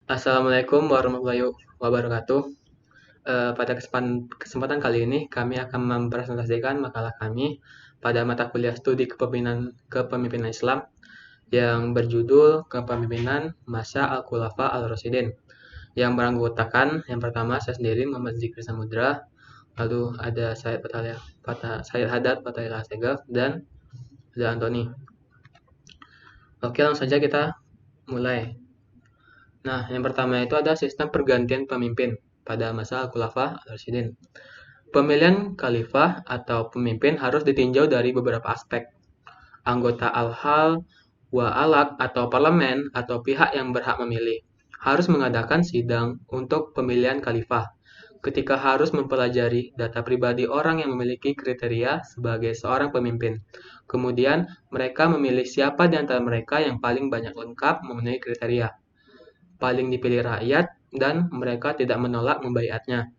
Assalamualaikum warahmatullahi wabarakatuh. Pada kesempatan kali ini, kami akan mempresentasikan makalah kami pada mata kuliah studi kepemimpinan Islam yang berjudul Kepemimpinan Masa Al-Khulafa Al-Rasyidin, yang beranggotakan yang pertama saya sendiri Muhammad Zikri Samudra, lalu ada Said Haddad Fathahillah Assegaf, dan ada Antoni. Oke, langsung saja kita mulai. Nah, yang pertama itu ada sistem pergantian pemimpin pada masa Khulafa Ar-Rasyidin. Pemilihan khalifah atau pemimpin harus ditinjau dari beberapa aspek. Anggota al-hal, wa'alak atau parlemen atau pihak yang berhak memilih harus mengadakan sidang untuk pemilihan khalifah. Ketika harus mempelajari data pribadi orang yang memiliki kriteria sebagai seorang pemimpin. Kemudian, mereka memilih siapa di antara mereka yang paling banyak lengkap memenuhi kriteria, paling dipilih rakyat, dan mereka tidak menolak membaiatnya.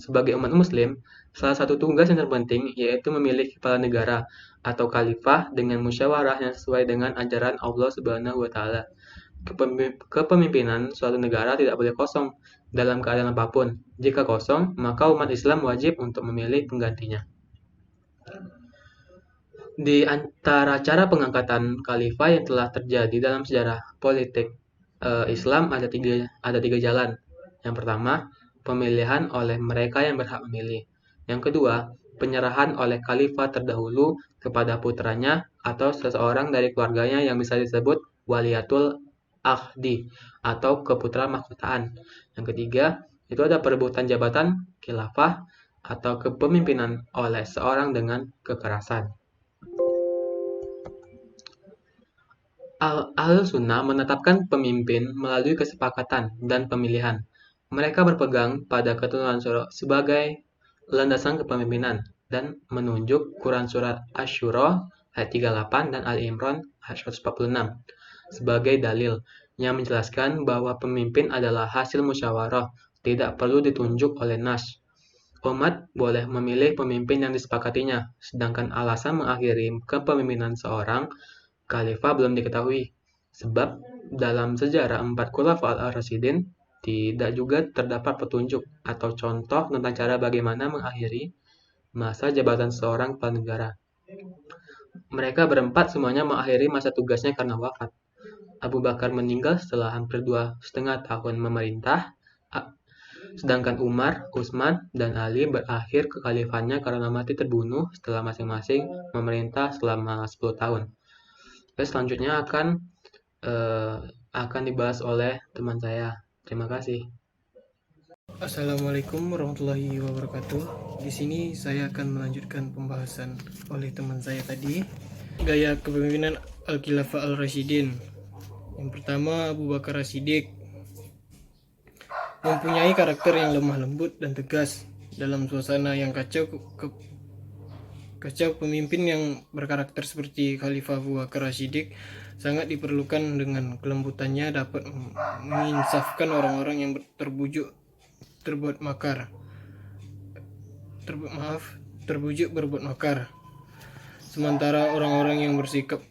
Sebagai umat muslim, salah satu tugas yang terpenting yaitu memilih kepala negara atau khalifah dengan musyawarah yang sesuai dengan ajaran Allah Subhanahu wa taala. Kepemimpinan suatu negara tidak boleh kosong dalam keadaan apapun. Jika kosong, maka umat Islam wajib untuk memilih penggantinya. Di antara cara pengangkatan khalifah yang telah terjadi dalam sejarah politik Islam ada tiga jalan. Yang pertama, pemilihan oleh mereka yang berhak memilih. Yang kedua, penyerahan oleh khalifah terdahulu kepada putranya atau seseorang dari keluarganya yang bisa disebut waliyatul ahdi atau keputra mahkotaan. Yang ketiga, itu ada perebutan jabatan khilafah atau kepemimpinan oleh seorang dengan kekerasan. Al-Sunnah menetapkan pemimpin melalui kesepakatan dan pemilihan. Mereka berpegang pada keturunan Syuro sebagai landasan kepemimpinan dan menunjuk Quran Surat Asy-Syura ayat 38 dan Ali Imran ayat 146 sebagai dalil yang menjelaskan bahwa pemimpin adalah hasil musyawarah, tidak perlu ditunjuk oleh nas. Umat boleh memilih pemimpin yang disepakatinya, sedangkan alasan mengakhiri kepemimpinan seorang khalifah belum diketahui, sebab dalam sejarah empat Khulafa al-Rasyidin tidak juga terdapat petunjuk atau contoh tentang cara bagaimana mengakhiri masa jabatan seorang kepala negara. Mereka berempat semuanya mengakhiri masa tugasnya karena wafat. Abu Bakar meninggal setelah hampir 2,5 tahun memerintah, sedangkan Umar, Utsman, dan Ali berakhir kekhalifahannya karena mati terbunuh setelah masing-masing memerintah selama 10 tahun. Oke, selanjutnya akan dibahas oleh teman saya. Terima kasih. Assalamualaikum warahmatullahi wabarakatuh. Di sini saya akan melanjutkan pembahasan oleh teman saya tadi, gaya kepemimpinan Al-Khilafah Al-Rasyidin. Yang pertama, Abu Bakar As-Siddiq mempunyai karakter yang lemah lembut dan tegas. Dalam suasana yang kacau, pemimpin yang berkarakter seperti Khalifah Abu Bakar As-Siddiq sangat diperlukan. Dengan kelembutannya dapat menginsafkan orang-orang yang terbujuk berbuat makar. Sementara orang-orang yang bersikap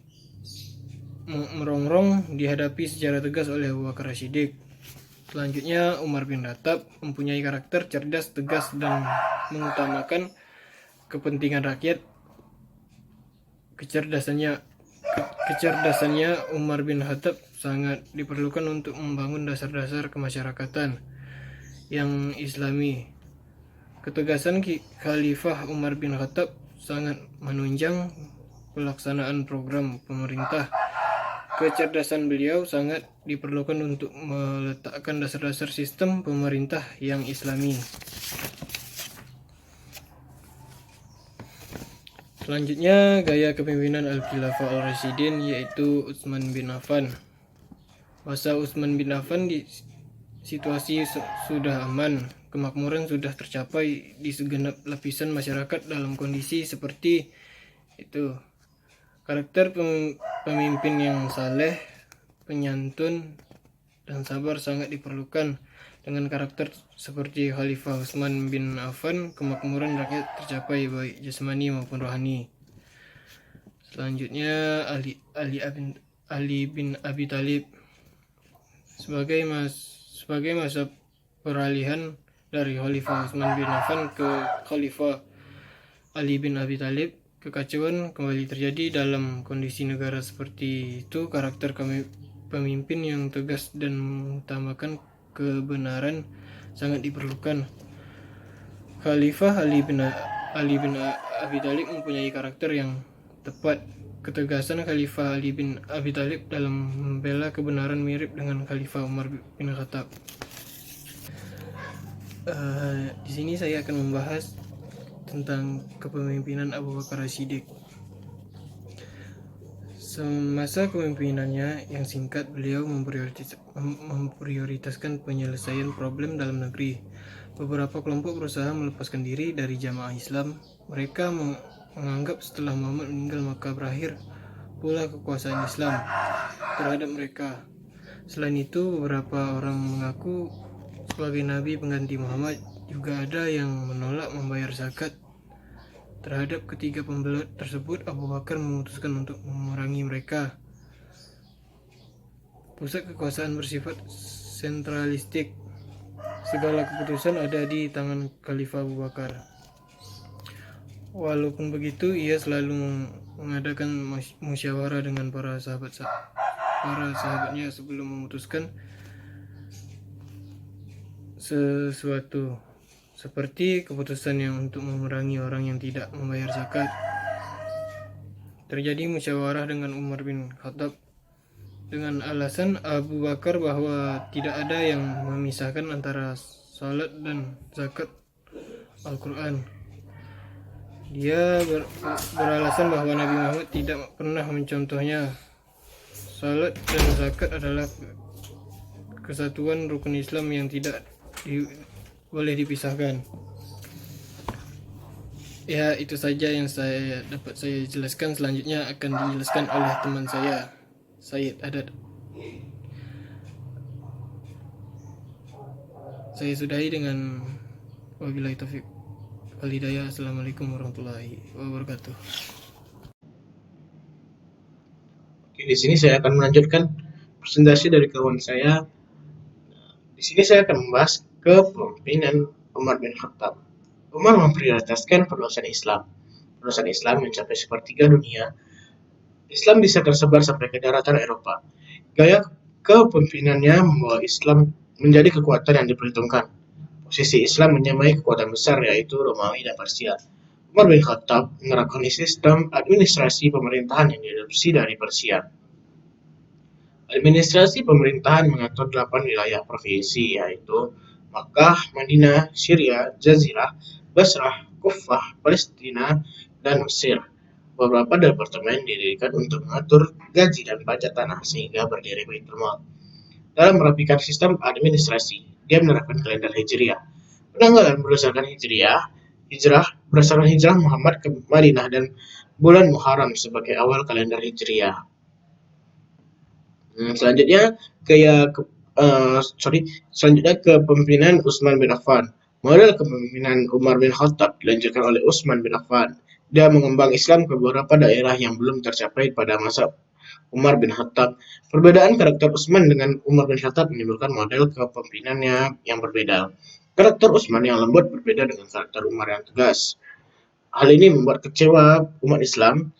merongrong dihadapi secara tegas oleh Abu Bakar As-Siddiq. Selanjutnya, Umar bin Khattab mempunyai karakter cerdas, tegas, dan mengutamakan kepentingan rakyat. Kecerdasannya Umar bin Khattab sangat diperlukan untuk membangun dasar-dasar kemasyarakatan yang islami. Ketegasan Khalifah Umar bin Khattab sangat menunjang pelaksanaan program pemerintah. Kecerdasan beliau sangat diperlukan untuk meletakkan dasar-dasar sistem pemerintah yang islami. Selanjutnya, gaya kepemimpinan Al-Khilafah Al-Rasyidin yaitu Utsman bin Affan. Masa Utsman bin Affan di situasi sudah aman, kemakmuran sudah tercapai di segenap lapisan masyarakat dalam kondisi seperti itu. Karakter pemimpin yang saleh, penyantun, dan sabar sangat diperlukan. Dengan karakter seperti Khalifah Utsman bin Affan, kemakmuran rakyat tercapai baik jasmani maupun rohani. Selanjutnya, Ali bin Abi Thalib sebagai sebagai masa peralihan dari Khalifah Utsman bin Affan ke Khalifah Ali bin Abi Thalib. Kekacauan kembali terjadi dalam kondisi negara seperti itu. Karakter pemimpin yang tegas dan mengutamakan kebenaran sangat diperlukan. Khalifah Ali bin Abi Thalib mempunyai karakter yang tepat. Ketegasan Khalifah Ali bin Abi Thalib dalam membela kebenaran mirip dengan Khalifah Umar bin Khattab. Di sini saya akan membahas tentang kepemimpinan Abu Bakar As-Siddiq. Semasa kepemimpinannya yang singkat, beliau memprioritaskan penyelesaian problem dalam negeri. Beberapa kelompok berusaha melepaskan diri dari jamaah Islam. Mereka menganggap setelah Muhammad meninggal maka berakhir pula kekuasaan Islam terhadap mereka. Selain itu, beberapa orang mengaku sebagai nabi pengganti Muhammad. Juga ada yang menolak membayar zakat. Terhadap ketiga pembelat tersebut, Abu Bakar memutuskan untuk memerangi mereka. Pusat kekuasaan bersifat sentralistik. Segala keputusan ada di tangan Khalifah Abu Bakar. Walaupun begitu, ia selalu mengadakan musyawarah dengan para sahabatnya sebelum memutuskan sesuatu, seperti keputusan yang untuk memerangi orang yang tidak membayar zakat. Terjadi musyawarah dengan Umar bin Khattab dengan alasan Abu Bakar bahwa tidak ada yang memisahkan antara salat dan zakat Al-Quran. Dia beralasan bahwa Nabi Muhammad tidak pernah mencontohnya. Salat dan zakat adalah kesatuan rukun Islam yang tidak boleh dipisahkan. Ya, itu saja yang dapat saya jelaskan. Selanjutnya akan dijelaskan oleh teman saya, Said Adad. Saya sudahi dengan wabillahi taufik wal hidayah. Assalamualaikum warahmatullahi wabarakatuh. Oke, di sini saya akan melanjutkan presentasi dari kawan saya. Di sini saya akan membahas kepemimpinan Umar bin Khattab. Umar memprioritaskan perluasan Islam. Perluasan Islam mencapai sepertiga dunia. Islam bisa tersebar sampai ke daratan Eropa. Gaya kepemimpinannya membawa Islam menjadi kekuatan yang diperhitungkan. Posisi Islam menyamai kekuatan besar yaitu Romawi dan Persia. Umar bin Khattab menerapkan sistem administrasi pemerintahan yang diadopsi dari Persia. Administrasi pemerintahan mengatur 8 wilayah provinsi yaitu Makkah, Madinah, Syria, Jazirah, Basrah, Kufah, Palestina, dan Mesir. Beberapa departemen didirikan untuk mengatur gaji dan pajak tanah sehingga berdiri Baitul Mal. Dalam merapikan sistem administrasi, dia menerapkan kalender Hijriah. Penanggalan berdasarkan hijrah berdasarkan hijrah Muhammad ke Madinah dan bulan Muharram sebagai awal kalender Hijriah. Selanjutnya kepemimpinan Utsman bin Affan. Model kepemimpinan Umar bin Khattab dilanjutkan oleh Utsman bin Affan. Dia mengembang Islam ke beberapa daerah yang belum tercapai pada masa Umar bin Khattab. Perbedaan karakter Utsman dengan Umar bin Khattab menimbulkan model kepemimpinannya yang berbeda. Karakter Utsman yang lembut berbeda dengan karakter Umar yang tegas. Hal ini membuat kecewa umat Islam.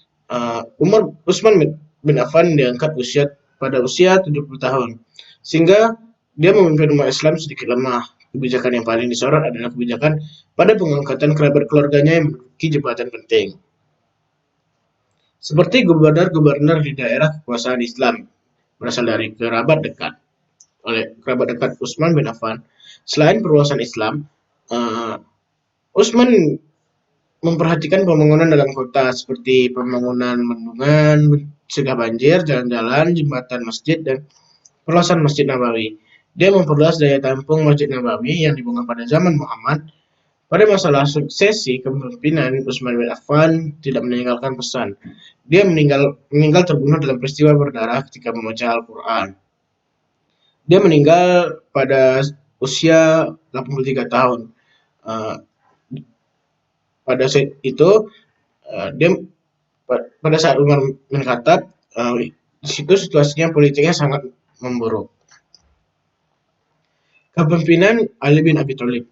Utsman bin Affan diangkat pada usia 70 tahun, sehingga dia memimpin umat Islam sedikit lemah. Kebijakan yang paling disorot adalah kebijakan pada pengangkatan kerabat keluarganya yang memiliki jabatan penting, seperti gubernur di daerah kekuasaan Islam berasal dari kerabat dekat Utsman bin Affan. Selain perluasan Islam, Utsman memperhatikan pembangunan dalam kota seperti pembangunan bendungan, mencegah banjir, jalan-jalan, jembatan masjid, dan perluasan Masjid Nabawi. Dia memperluas daya tampung Masjid Nabawi yang dibangun pada zaman Muhammad. Pada masalah suksesi kepemimpinan, Utsman bin Affan tidak meninggalkan pesan. Dia meninggal terbunuh dalam peristiwa berdarah ketika membaca Al-Quran. Dia meninggal pada usia 83 tahun. Pada saat itu, pada saat Umar bin Khattab, di situ situasinya politiknya sangat memburuk. Kepemimpinan Ali bin Abi Thalib.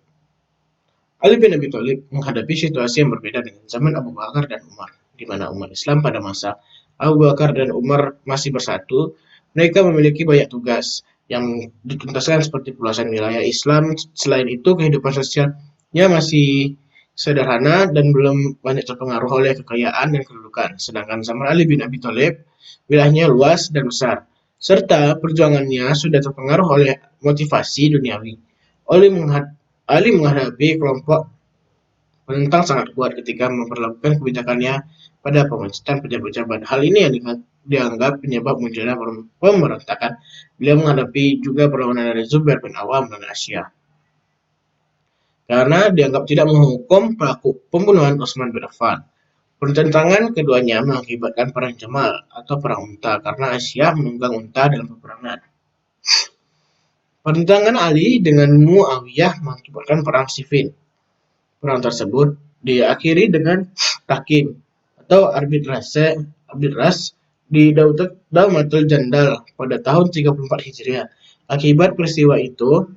Ali bin Abi Thalib menghadapi situasi yang berbeda dengan zaman Abu Bakar dan Umar, di mana umat Islam pada masa Abu Bakar dan Umar masih bersatu. Mereka memiliki banyak tugas yang dituntaskan seperti perluasan wilayah Islam. Selain itu, kehidupan sosialnya masih sederhana dan belum banyak terpengaruh oleh kekayaan dan kedudukan. Sedangkan zaman Ali bin Abi Thalib, wilayahnya luas dan besar, serta perjuangannya sudah terpengaruh oleh motivasi duniawi. Ali menghadapi kelompok penentang sangat kuat ketika memperlakukan kebijakannya pada pemecatan pejabat-pejabat. Hal ini yang dianggap penyebab munculnya pemberontakan. Beliau menghadapi juga perlawanan dari Zubair bin Awam dan Asia, karena dianggap tidak menghukum pelaku pembunuhan Utsman bin Affan. Pertentangan keduanya mengakibatkan perang Jamal atau perang unta karena Asia menunggang unta dalam peperangan. Pertentangan Ali dengan Muawiyah mengakibatkan perang Siffin. Perang tersebut diakhiri dengan tahkim atau arbitras di Daumatul Jandal pada tahun 34 Hijriah. Akibat peristiwa itu,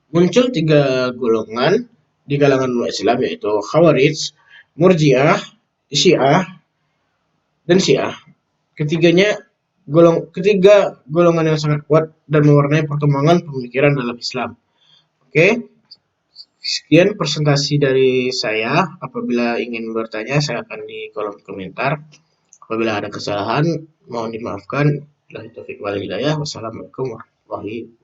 muncul 3 golongan di kalangan umat Islam, yaitu Khawarij, Murji'ah, Syiah, dan Syiah. Ketiga golongan yang sangat kuat dan mewarnai perkembangan pemikiran dalam Islam. Oke, sekian presentasi dari saya. Apabila ingin bertanya, saya akan di kolom komentar. Apabila ada kesalahan, mohon dimaafkan. Wassalamualaikum warahmatullahi wabarakatuh.